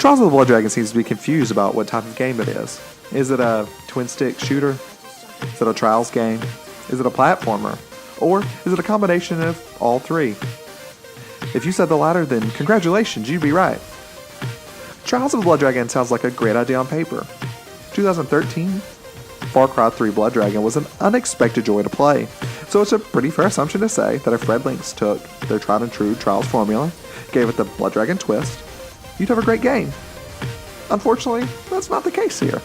Trials of the Blood Dragon seems to be confused about what type of game it is. Is it a twin-stick shooter? Is it a Trials game? Is it a platformer? Or is it a combination of all three? If you said the latter, then congratulations, you'd be right. Trials of the Blood Dragon sounds like a great idea on paper. 2013, Far Cry 3 Blood Dragon was an unexpected joy to play, so it's a pretty fair assumption to say that if RedLynx took their tried and true Trials formula, gave it the Blood Dragon twist, you'd have a great game. Unfortunately, that's not the case here.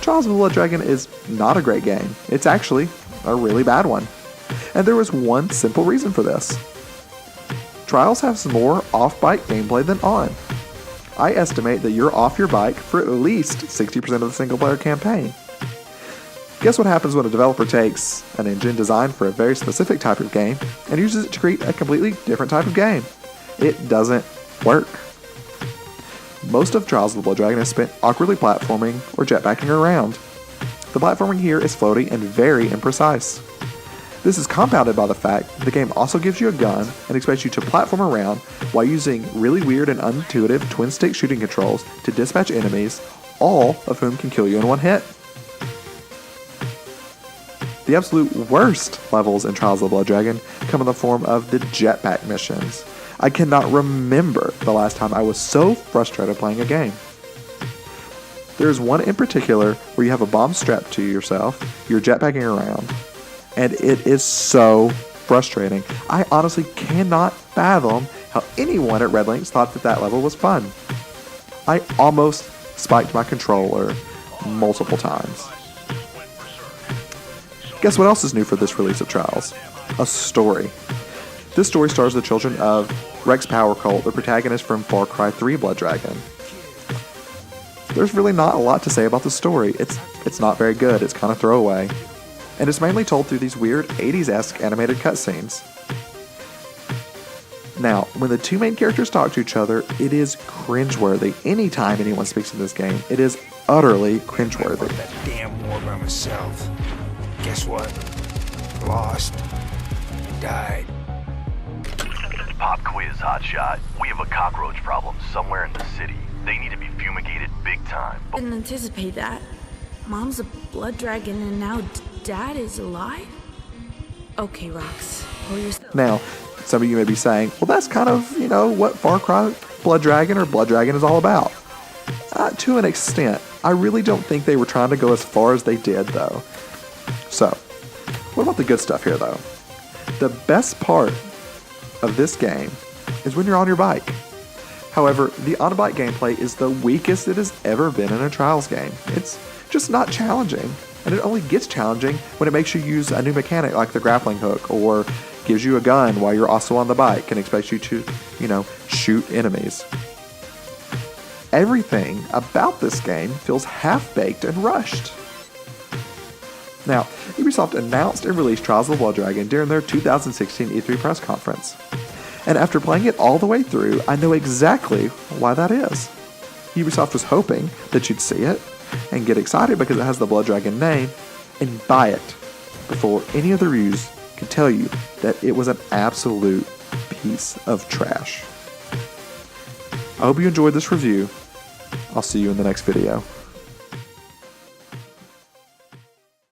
Trials of the Blood Dragon is not a great game. It's actually a really bad one. And there was one simple reason for this. Trials has more off-bike gameplay than on. I estimate that you're off your bike for at least 60% of the single-player campaign. Guess what happens when a developer takes an engine designed for a very specific type of game and uses it to create a completely different type of game? It doesn't work. Most of Trials of the Blood Dragon is spent awkwardly platforming or jetpacking around. The platforming here is floaty and very imprecise. This is compounded by the fact the game also gives you a gun and expects you to platform around while using really weird and unintuitive twin-stick shooting controls to dispatch enemies, all of whom can kill you in one hit. The absolute worst levels in Trials of the Blood Dragon come in the form of the jetpack missions. I cannot remember the last time I was so frustrated playing a game. There is one in particular where you have a bomb strapped to yourself, you're jetpacking around, and it is so frustrating. I honestly cannot fathom how anyone at RedLynx thought that level was fun. I almost spiked my controller multiple times. Guess what else is new for this release of Trials? A story. This story stars the children of Rex Power Colt, the protagonist from Far Cry 3 Blood Dragon. There's really not a lot to say about the story. It's not very good, it's kind of throwaway. And it's mainly told through these weird 80s-esque animated cutscenes. Now, when the two main characters talk to each other, it is cringeworthy. Anytime anyone speaks in this game, it is utterly cringeworthy. That damn war by myself. Guess what? Lost. Died. Pop quiz, hotshot. We have a cockroach problem somewhere in the city. They need to be fumigated big time. Didn't anticipate that. Mom's a blood dragon and now Dad is alive? Okay, Rox. Pull yourself. Now, some of you may be saying, well, that's kind of, what Far Cry Blood Dragon or Blood Dragon is all about. To an extent. I really don't think they were trying to go as far as they did, though. So, what about the good stuff here, though? The best part of this game is when you're on your bike. However, the on-bike gameplay is the weakest it has ever been in a Trials game. It's just not challenging, and it only gets challenging when it makes you use a new mechanic like the grappling hook, or gives you a gun while you're also on the bike and expects you to, shoot enemies. Everything about this game feels half-baked and rushed. Now, Ubisoft announced and released Trials of the Blood Dragon during their 2016 E3 press conference. And after playing it all the way through, I know exactly why that is. Ubisoft was hoping that you'd see it and get excited because it has the Blood Dragon name and buy it before any of the reviews could tell you that it was an absolute piece of trash. I hope you enjoyed this review. I'll see you in the next video.